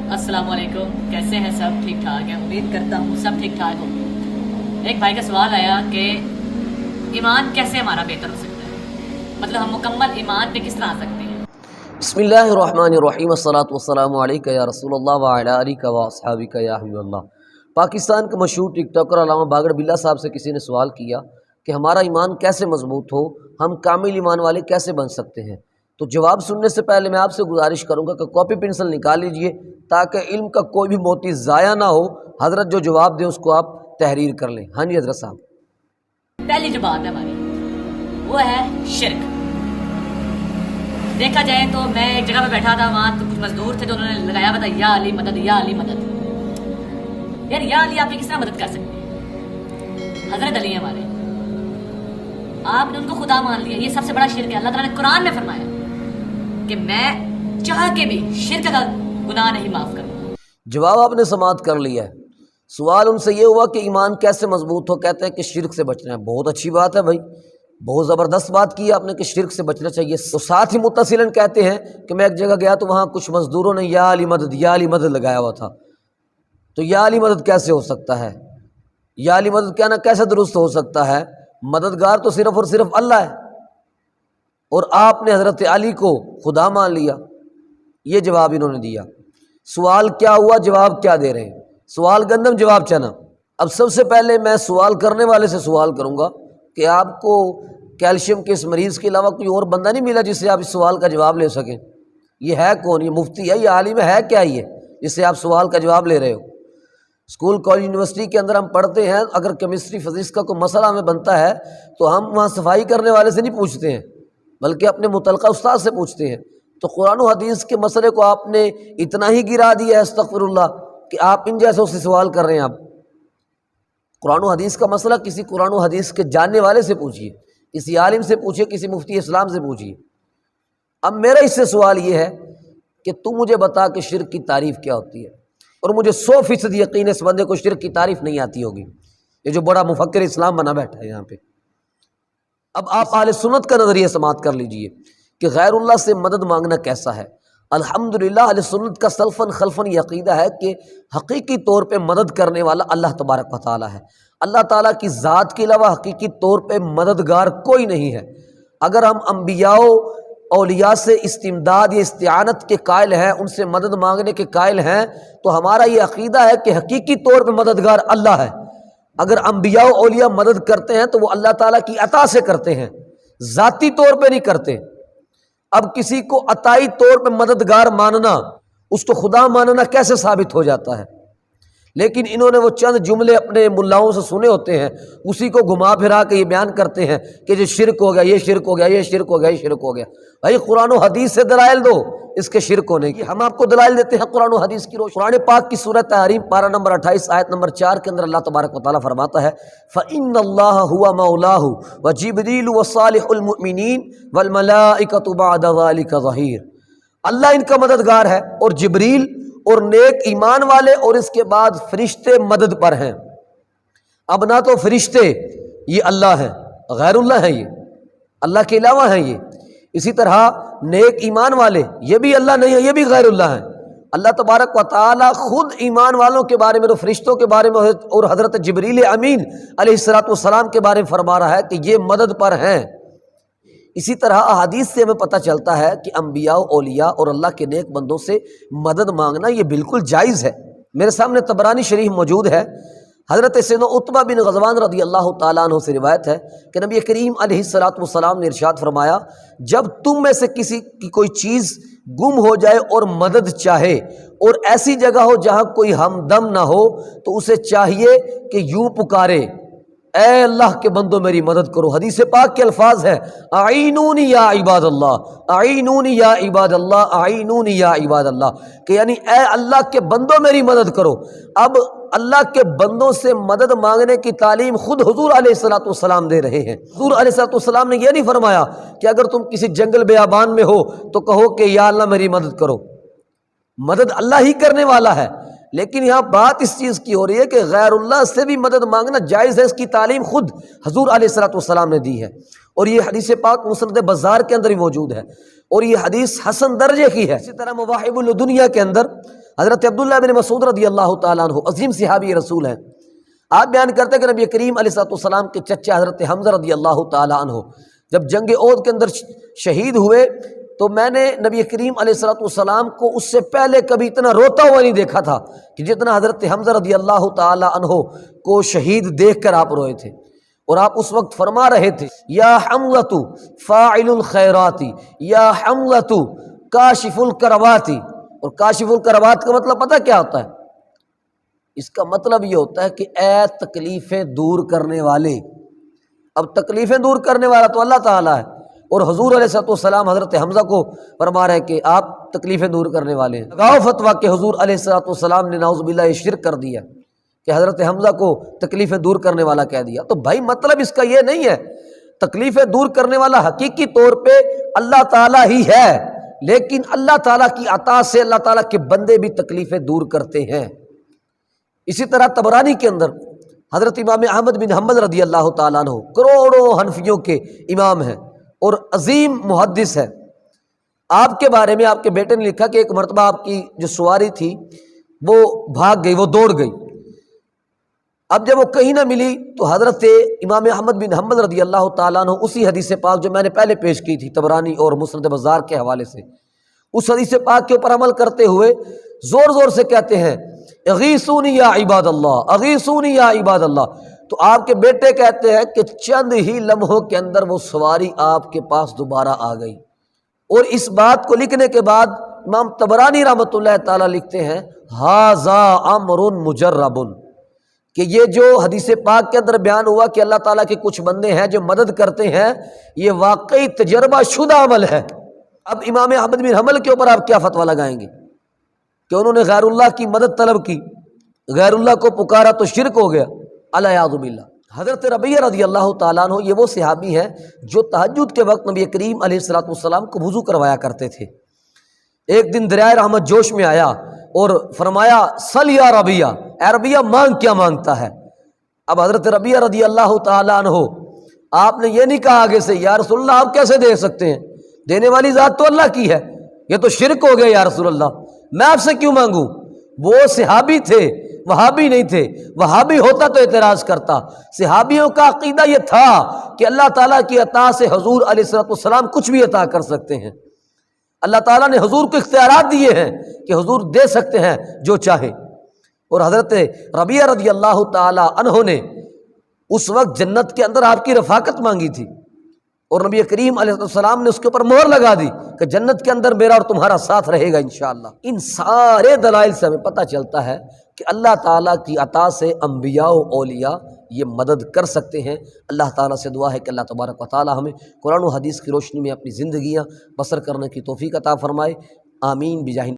अस्सलाम वालेकुम, कैसे हैं सब? ठीक ठाक हैं, उम्मीद करता हूँ सब ठीक ठाक हो। एक भाई का सवाल आया कि ईमान कैसे हमारा बेहतर हो सकता है, मतलब हम मुकम्मल ईमान पे किस तरह आ सकते हैं। बिस्मिल्लाहिर्रहमानिर्रहीम, अस्सलातु वस्सलामु अलैका या रसूलल्लाह व अला आलिका व अस्हाबिका या हबीबल्लाह। पाकिस्तान के मशहूर टिकटॉकर अल्लामा बागड़ बिल्ला साहब से किसी ने सवाल किया कि हमारा ईमान कैसे मजबूत हो, हम कामिल ईमान वाले कैसे बन सकते हैं। तो जवाब सुनने से पहले मैं आपसे गुजारिश करूंगा कि कॉपी पेंसिल निकाल लीजिए ताकि इल्म का कोई भी मोती ज़ाया ना हो। हज़रत जो जवाब दे उसको आप तहरीर कर लें। हाँ जी हज़रत साहब। पहली जो बात है हमारी वो है शिर्क। देखा जाए तो मैं एक जगह पे बैठा था, वहाँ तो कुछ मजदूर थे जो उन्होंने लगाया हुआ था या अली मदद, या अली मदद। यार या अली आपकी किस तरह मदद कर सकते हैं? हजरत अली है हमारे, आपने उनको खुदा मान लिया, ये सबसे बड़ा शिर्क है। अल्लाह ताला ने कुरान में फरमाया कि मैं चाह के भी शिर्क का गुनाह नहीं माफ करूंगा। जवाब आपने समाप्त कर लिया है। सवाल उनसे ये हुआ कि ईमान कैसे मजबूत हो, कहते हैं कि शिर्क से बचना है। बहुत अच्छी बात है भाई, बहुत ज़बरदस्त बात की आपने कि शिर्क से बचना चाहिए। तो साथ ही मुत्तसिलन कहते हैं कि मैं एक जगह गया तो वहाँ कुछ मज़दूरों ने या अली मदद, या अली मदद लगाया हुआ था। तो या अली मदद कैसे हो सकता है? या अली मदद कहना कैसे दुरुस्त हो सकता है? मददगार तो सिर्फ़ और सिर्फ अल्लाह है और आपने हज़रत अली को खुदा मान लिया। ये जवाब इन्होंने दिया। सवाल क्या हुआ, जवाब क्या दे रहे हैं? सवाल गंदम, जवाब चना। अब सबसे पहले मैं सवाल करने वाले से सवाल करूंगा कि आपको कैल्शियम के इस मरीज़ के अलावा कोई और बंदा नहीं मिला जिससे आप इस सवाल का जवाब ले सकें? ये है कौन? ये मुफ्ती है, ये आलिम है क्या ये जिससे आप सवाल का जवाब ले रहे हो? स्कूल कॉलेज यूनिवर्सिटी के अंदर हम पढ़ते हैं, अगर केमिस्ट्री फिजिक्स का कोई मसला हमें बनता है तो हम वहाँ सफाई करने वाले से नहीं पूछते हैं बल्कि अपने मुतलका उस्ताद से पूछते हैं। तो कुरान और हदीस के मसले को आपने इतना ही गिरा दिया है, अस्तगफिरुल्लाह, कि आप इन जैसों से सवाल कर रहे हैं। आप कुरान और हदीस का मसला किसी कुरान और हदीस के जानने वाले से पूछिए, किसी आलिम से पूछिए, किसी मुफ्ती इस्लाम से पूछिए। अब मेरा इससे सवाल ये है कि तू मुझे बता कि शिर्क की तारीफ़ क्या होती है, और मुझे 100% यकीन है इस बंदे को शिर्क की तारीफ़ नहीं आती होगी, ये जो बड़ा मुफक्किर इस्लाम बना बैठा है यहाँ पे। अब आप आले सुन्नत का नज़रिया समात कर लीजिए कि गैरुल्लाह से मदद मांगना कैसा है। अल्हम्दुलिल्लाह अहले सुन्नत का सल्फन खल्फन ये अक़ीदा है कि हकीकी तौर पे मदद करने वाला अल्लाह तबारक व तआला है। अल्लाह ताला की ज़ात के अलावा हकीकी तौर पे मददगार कोई नहीं है। अगर हम अम्बियाओ औलिया से इस्तिमदाद या इस्तिआनत के कायल हैं, उनसे मदद मांगने के कायल हैं, तो हमारा ये अक़ीदा है कि हकीकी तौर पे मददगार अल्लाह है। अगर अम्बिया औलिया मदद करते हैं तो वो अल्लाह ताला की अता से करते हैं, ज़ाती तौर पे नहीं करते। अब किसी को अताई तौर पे मददगार मानना, उसको खुदा मानना कैसे साबित हो जाता है? लेकिन इन्होंने वो चंद जुमले अपने मुल्लाओं से सुने होते हैं, उसी को घुमा फिरा के ये बयान करते हैं कि जो शिरक हो गया, ये शिरक हो गया, ये शिरक हो गया, ये शिरक हो गया। भाई कुरान और हदीस से दलाइल दो इसके शिरक होने की। हम आपको दलाइल देते हैं कुरान और हदीस की रोशनी। कुरान पाक की सूरह तहरीम पारा नंबर 28 आयत नंबर 4 के अंदर अल्लाह तबारक व तआला फरमाता है, फ़इन्नल्लाह हुवा मौलाहु व जिब्रील व सालिहुल मुमिनीन वल मलाइकतु बअद ज़ालिका ज़हीर। अल्लाह इनका मददगार है और जिब्रील और नेक ईमान वाले और इसके बाद फरिश्ते मदद पर हैं। अब ना तो फरिश्ते ये अल्लाह हैं, गैरुल्लाह हैं, ये अल्लाह के अलावा हैं ये। इसी तरह नेक ईमान वाले ये भी अल्लाह नहीं है, ये भी गैरुल्लाह हैं। अल्लाह तबारक व तआला खुद ईमान वालों के बारे में और फरिश्तों के बारे में और हज़रत जिब्रील अमीन अलैहिस्सलातु वस्सलाम के बारे में फरमा रहा है कि ये मदद पर हैं। इसी तरह अहादीस से हमें पता चलता है कि अम्बिया औलिया और अल्लाह के नेक बंदों से मदद मांगना ये बिल्कुल जायज़ है। मेरे सामने तबरानी शरीफ मौजूद है, हज़रत सैयदना उतबा बिन गज़वान रज़ी अल्लाह तआला अन्हु से रिवायत है कि नबी करीम अलैहिस्सलातु वस्सलाम ने इरशाद फरमाया, जब तुम में से किसी की कोई चीज़ गुम हो जाए और मदद चाहे और ऐसी जगह हो जहाँ कोई हमदम ना हो, तो उसे चाहिए कि यूँ पुकारे, ऐ अल्लाह के बंदो मेरी मदद करो। हदीस पाक के अल्फाज है, आईनूनी या इबादल्लाह, आईनूनी या इबादल्लाह, आईनूनी या इबादल्लाह, कि यानी ऐ अल्लाह के बंदो मेरी मदद करो। अब अल्लाह के बंदों से मदद मांगने की तालीम खुद हुजूर अलैहिस्सलातु वस्सलाम दे रहे हैं। हुजूर अलैहिस्सलातु वस्सलाम ने यह नहीं फरमाया कि अगर तुम किसी जंगल बेआबान में हो तो कहो कि या अल्लाह मेरी मदद करो। मदद अल्लाह ही करने वाला है, लेकिन यहाँ बात इस चीज़ की हो रही है कि गैरुल्लाह से भी मदद मांगना जायज़ है। इसकी तालीम खुद हुजूर अलैहिस्सलातु वस्सलाम ने दी है और ये हदीस पाक मुस्नद बज़ार के अंदर ही मौजूद है और ये हदीस हसन दर्जे की है। इसी तरह मवाहिबुल दुनिया के अंदर حضرت عبداللہ بن مسعود رضی اللہ تعالیٰ عنہ عظیم صحابی رسول ہیں، آپ بیان کرتے ہیں کہ نبی کریم علیہ الصلوۃ والسلام کے چچا حضرت حمزہ رضی اللہ تعالیٰ عنہ جب جنگ احد کے اندر شہید ہوئے تو میں نے نبی کریم علیہ الصلوۃ والسلام کو اس سے پہلے کبھی اتنا روتا ہوا نہیں دیکھا تھا کہ جتنا حضرت حمزہ رضی اللہ تعالیٰ عنہ کو شہید دیکھ کر آپ روئے تھے۔ اور آپ اس وقت فرما رہے تھے یا حمزۃ فاعل الخیرات یا حمزۃ کاشف الکربات، اور کاشف الکربات کا مطلب پتہ کیا ہوتا ہے؟ اس کا مطلب یہ ہوتا ہے کہ اے تکلیفیں دور کرنے والے۔ اب تکلیفیں دور کرنے والا تو اللہ تعالیٰ ہے، اور حضور علیہ الصلوۃ والسلام حضرت حمزہ کو فرما رہے کہ آپ تکلیفیں دور کرنے والے ہیں۔ لگاؤ فتویٰ کہ حضور علیہ الصلوۃ والسلام نے نعوذ باللہ یہ شرک کر دیا کہ حضرت حمزہ کو تکلیفیں دور کرنے والا کہہ دیا۔ تو بھائی مطلب اس کا یہ نہیں ہے، تکلیفیں دور کرنے والا حقیقی طور پہ اللہ تعالیٰ ہی ہے، لیکن اللہ تعالیٰ کی عطا سے اللہ تعالیٰ کے بندے بھی تکلیفیں دور کرتے ہیں۔ اسی طرح طبرانی کے اندر حضرت امام احمد بن حنبل رضی اللہ تعالیٰ عنہ کروڑوں حنفیوں کے امام ہیں اور عظیم محدث ہے، آپ کے بارے میں آپ کے بیٹے نے لکھا کہ ایک مرتبہ آپ کی جو سواری تھی وہ بھاگ گئی، وہ دوڑ گئی۔ اب جب وہ کہیں نہ ملی تو حضرت امام احمد بن حنبل رضی اللہ تعالیٰ عنہ اسی حدیث پاک جو میں نے پہلے پیش کی تھی طبرانی اور مسند بزار کے حوالے سے، اس حدیث پاک کے اوپر عمل کرتے ہوئے زور زور سے کہتے ہیں اغیثونی یا عباد اللہ، اغیثونی یا عباد اللہ۔ تو آپ کے بیٹے کہتے ہیں کہ چند ہی لمحوں کے اندر وہ سواری آپ کے پاس دوبارہ آ گئی۔ اور اس بات کو لکھنے کے بعد امام طبرانی رحمۃ اللہ تعالیٰ لکھتے ہیں ھذا امر مجرب، کہ یہ جو حدیث پاک کے اندر بیان ہوا کہ اللہ تعالیٰ کے کچھ بندے ہیں جو مدد کرتے ہیں، یہ واقعی تجربہ شدہ عمل ہے۔ اب امام احمد بن حنبل کے اوپر آپ کیا فتویٰ لگائیں گے کہ انہوں نے غیر اللہ کی مدد طلب کی، غیر اللہ کو پکارا تو شرک ہو گیا، الیاذ باللہ۔ حضرت ربیعہ رضی اللہ تعالیٰ عنہ یہ وہ صحابی ہیں جو تہجد کے وقت نبی کریم علیہ الصلوۃ والسلام کو وضو کروایا کرتے تھے۔ ایک دن دریائے رحمت جوش میں آیا اور فرمایا سل یا ربیعہ، اے ربیعہ مانگ، کیا مانگتا ہے؟ اب حضرت ربیعہ رضی اللہ تعالیٰ عنہ آپ نے یہ نہیں کہا آگے سے یا رسول اللہ آپ کیسے دے سکتے ہیں، دینے والی ذات تو اللہ کی ہے، یہ تو شرک ہو گیا یا رسول اللہ، میں آپ سے کیوں مانگوں؟ وہ صحابی تھے، وہابی نہیں تھے، وہابی ہوتا تو اعتراض کرتا۔ صحابیوں کا عقیدہ یہ تھا کہ اللہ تعالیٰ کی عطا سے حضور علیہ الصلوۃ والسلام کچھ بھی عطا کر سکتے ہیں، اللہ تعالیٰ نے حضور کو اختیارات دیے ہیں کہ حضور دے سکتے ہیں جو چاہے۔ اور حضرت ربیعہ رضی اللہ تعالی عنہ نے اس وقت جنت کے اندر آپ کی رفاقت مانگی تھی، اور نبی کریم علیہ السلام نے اس کے اوپر مہر لگا دی کہ جنت کے اندر میرا اور تمہارا ساتھ رہے گا انشاءاللہ۔ ان سارے دلائل سے ہمیں پتہ چلتا ہے کہ اللہ تعالیٰ کی عطا سے انبیاء و اولیاء یہ مدد کر سکتے ہیں۔ اللہ تعالیٰ سے دعا ہے کہ اللہ تبارک و تعالیٰ ہمیں قرآن و حدیث کی روشنی میں اپنی زندگیاں بسر کرنے کی توفیق عطا فرمائے، آمین بجاہ